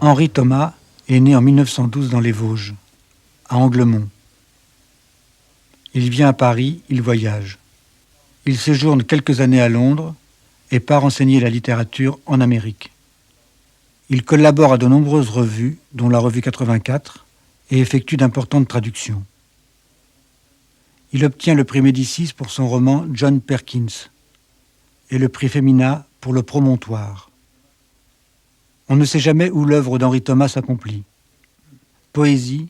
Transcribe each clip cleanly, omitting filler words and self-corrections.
Henri Thomas est né en 1912 dans les Vosges, à Anglemont. Il vient à Paris, il voyage. Il séjourne quelques années à Londres et part enseigner la littérature en Amérique. Il collabore à de nombreuses revues, dont la revue 84, et effectue d'importantes traductions. Il obtient le prix Médicis pour son roman John Perkins et le prix Femina pour Le Promontoire. On ne sait jamais où l'œuvre d'Henri Thomas s'accomplit. Poésie,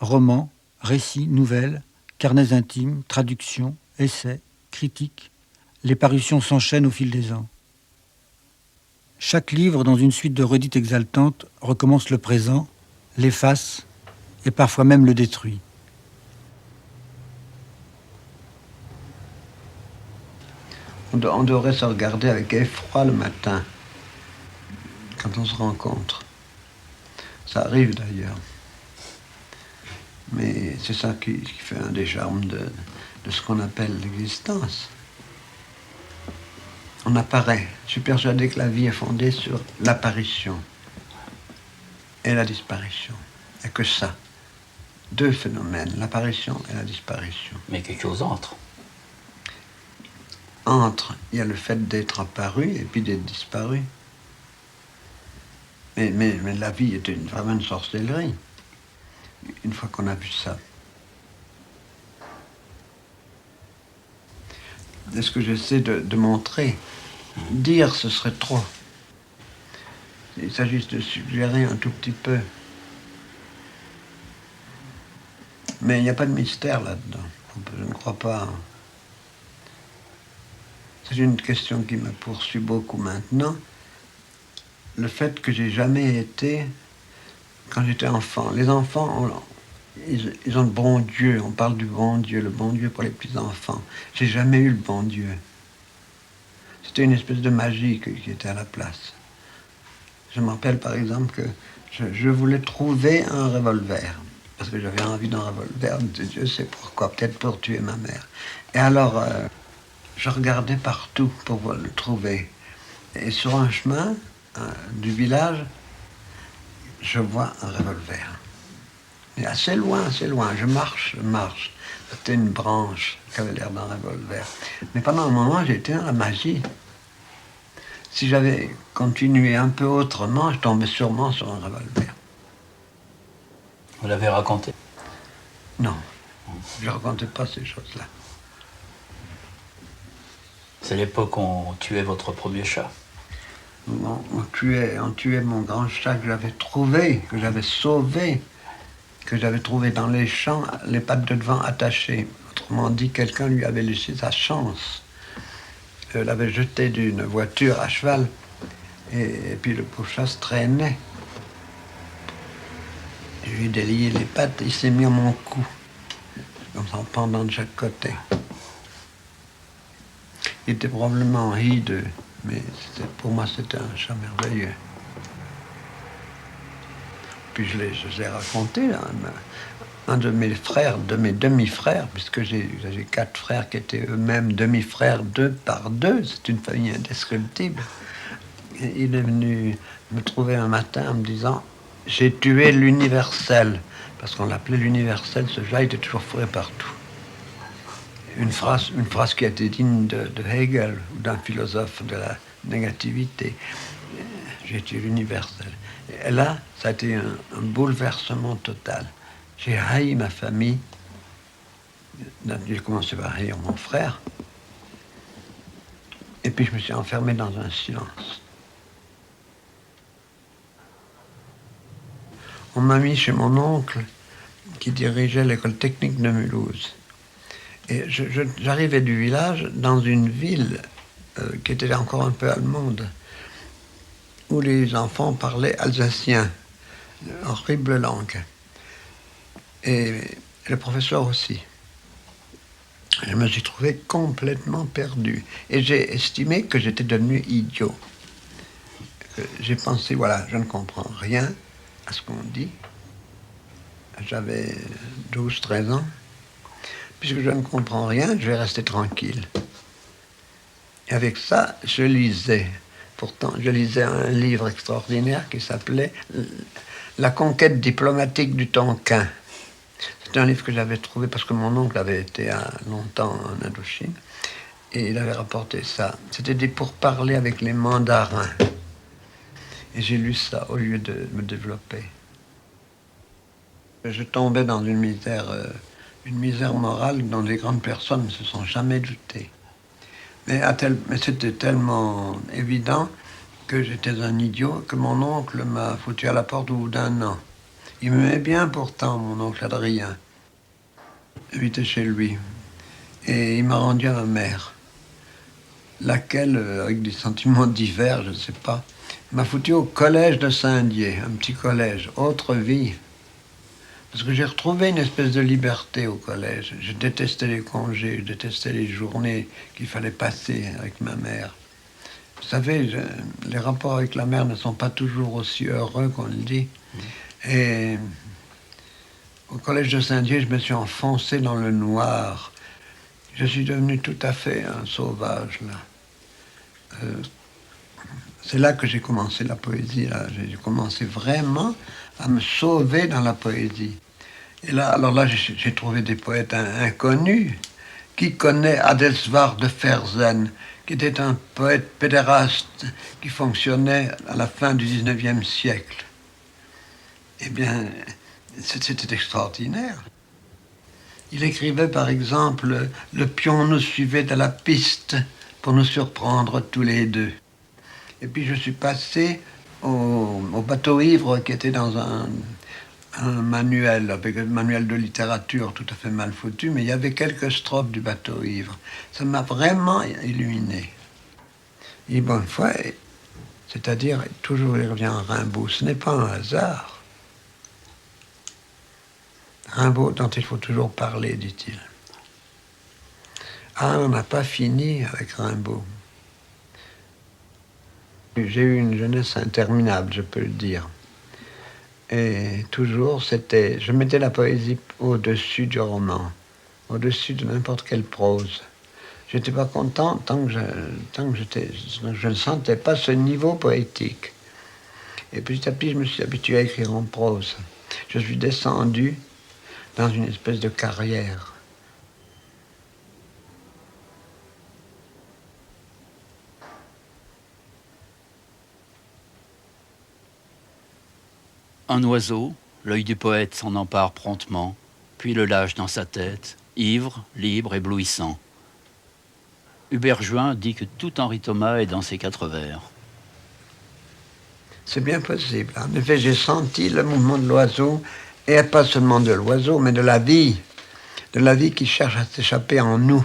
romans, récits, nouvelles, carnets intimes, traductions, essais, critiques, les parutions s'enchaînent au fil des ans. Chaque livre, dans une suite de redites exaltantes, recommence le présent, l'efface et parfois même le détruit. On devrait se regarder avec effroi le matin, quand on se rencontre. Ça arrive d'ailleurs. Mais c'est ça qui fait un des charmes de ce qu'on appelle l'existence. On apparaît. Je suis persuadé que la vie est fondée sur l'apparition et la disparition. Il n'y a que ça. Deux phénomènes, l'apparition et la disparition. Mais quelque chose entre. Entre, il y a le fait d'être apparu et puis d'être disparu. Mais la vie est vraiment une sorcellerie, une fois qu'on a vu ça. C'est ce que j'essaie de montrer. Dire, ce serait trop. Il s'agit de suggérer un tout petit peu. Mais il n'y a pas de mystère là-dedans. Je ne crois pas. C'est une question qui me poursuit beaucoup maintenant. Le fait que j'ai jamais été, quand j'étais enfant, les enfants, ils ont le bon Dieu, on parle du bon Dieu, le bon Dieu pour les petits-enfants. J'ai jamais eu le bon Dieu. C'était une espèce de magie qui était à la place. Je me rappelle par exemple que je voulais trouver un revolver, parce que j'avais envie d'un revolver, Dieu sait pourquoi, peut-être pour tuer ma mère. Et alors, je regardais partout pour le trouver. Et sur un chemin du village, je vois un revolver. Et assez loin, je marche. C'était une branche qui avait l'air d'un revolver. Mais pendant un moment, j'étais dans la magie. Si j'avais continué un peu autrement, je tombais sûrement sur un revolver. Vous l'avez raconté? Non, je ne racontais pas ces choses-là. C'est l'époque où on tuait votre premier chat. On tuait mon grand chat que j'avais trouvé, que j'avais sauvé, que j'avais trouvé dans les champs, les pattes de devant attachées. Autrement dit, quelqu'un lui avait laissé sa chance. Il l'avait jeté d'une voiture à cheval, et puis le pauvre chat se traînait. Je lui ai délié les pattes, il s'est mis à mon cou, comme ça en pendant de chaque côté. Il était probablement hideux, mais pour moi c'était un chat merveilleux. Puis je l'ai raconté à un de mes frères, de mes demi-frères, puisque j'ai 4 frères qui étaient eux-mêmes demi-frères 2 par 2, c'est une famille indescriptible. Et il est venu me trouver un matin en me disant « J'ai tué l'universel », parce qu'on l'appelait l'universel, ce chat était toujours fourré partout. Une phrase qui a été digne de Hegel ou d'un philosophe de la négativité. J'ai tué l'universel. Et là, ça a été un bouleversement total. J'ai haï ma famille. J'ai commencé par haïr mon frère. Et puis je me suis enfermé dans un silence. On m'a mis chez mon oncle qui dirigeait l'école technique de Mulhouse. Et j'arrivais du village dans une ville qui était encore un peu allemande, où les enfants parlaient alsacien, horrible langue. Et le professeur aussi. Je me suis trouvé complètement perdu. Et j'ai estimé que j'étais devenu idiot. J'ai pensé, voilà, je ne comprends rien à ce qu'on dit. J'avais 12-13 ans. Puisque je ne comprends rien, je vais rester tranquille. Et avec ça, je lisais. Il Pourtant, je lisais un livre extraordinaire qui s'appelait La conquête diplomatique du Tonkin. C'est un livre que j'avais trouvé parce que mon oncle avait été longtemps en Indochine et il avait rapporté ça. C'était des pourparlers avec les mandarins. Et j'ai lu ça au lieu de me développer. Je tombais dans une misère morale dont les grandes personnes ne se sont jamais doutées. Mais c'était tellement évident que j'étais un idiot que mon oncle m'a foutu à la porte au bout d'un an. Il m'aimait bien pourtant, mon oncle Adrien. J'habitais chez lui. Et il m'a rendu à ma mère, laquelle, avec des sentiments divers, je ne sais pas, m'a foutu au collège de Saint-Dié, un petit collège, autre vie. Parce que j'ai retrouvé une espèce de liberté au collège. Je détestais les congés, je détestais les journées qu'il fallait passer avec ma mère. Vous savez, les rapports avec la mère ne sont pas toujours aussi heureux qu'on le dit. Et au collège de Saint-Dié, je me suis enfoncé dans le noir. Je suis devenu tout à fait un sauvage, là. C'est là que j'ai commencé la poésie, là. J'ai commencé vraiment à me sauver dans la poésie. Et là, alors là, j'ai trouvé des poètes inconnus. Qui connaît Adelswar de Fersen, qui était un poète pédéraste qui fonctionnait à la fin du 19e siècle? Eh bien, c'était extraordinaire. Il écrivait par exemple « Le pion nous suivait à la piste pour nous surprendre tous les deux ». Et puis je suis passé au bateau ivre qui était dans un manuel, avec un manuel de littérature tout à fait mal foutu, mais il y avait quelques strophes du bateau ivre. Ça m'a vraiment illuminé. Et bonne fois, c'est-à-dire, toujours il revient à Rimbaud, ce n'est pas un hasard. Rimbaud, dont il faut toujours parler, dit-il. Ah, on n'a pas fini avec Rimbaud. J'ai eu une jeunesse interminable, je peux le dire. Et toujours, je mettais la poésie au-dessus du roman, au-dessus de n'importe quelle prose. Je n'étais pas content tant que je ne sentais pas ce niveau poétique. Et petit à petit, je me suis habitué à écrire en prose. Je suis descendu dans une espèce de carrière. Un oiseau, l'œil du poète s'en empare promptement, puis le lâche dans sa tête, ivre, libre, éblouissant. Hubert Juin dit que tout Henri Thomas est dans ses 4 vers. C'est bien possible. En effet, j'ai senti le mouvement de l'oiseau, et pas seulement de l'oiseau, mais de la vie qui cherche à s'échapper en nous,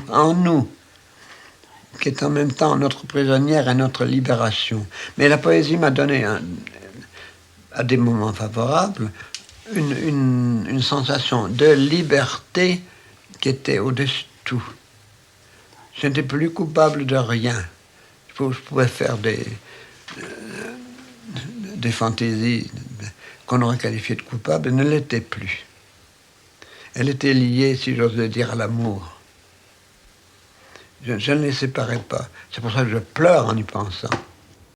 qui est en même temps notre prisonnière et notre libération. Mais la poésie m'a donné, à des moments favorables, une sensation de liberté qui était au-dessus de tout. Je n'étais plus coupable de rien. Je pouvais faire des fantaisies qu'on aurait qualifiées de coupables, elles ne l'étaient plus. Elle était liée, si j'ose le dire, à l'amour. Je ne les séparais pas. C'est pour ça que je pleure en y pensant.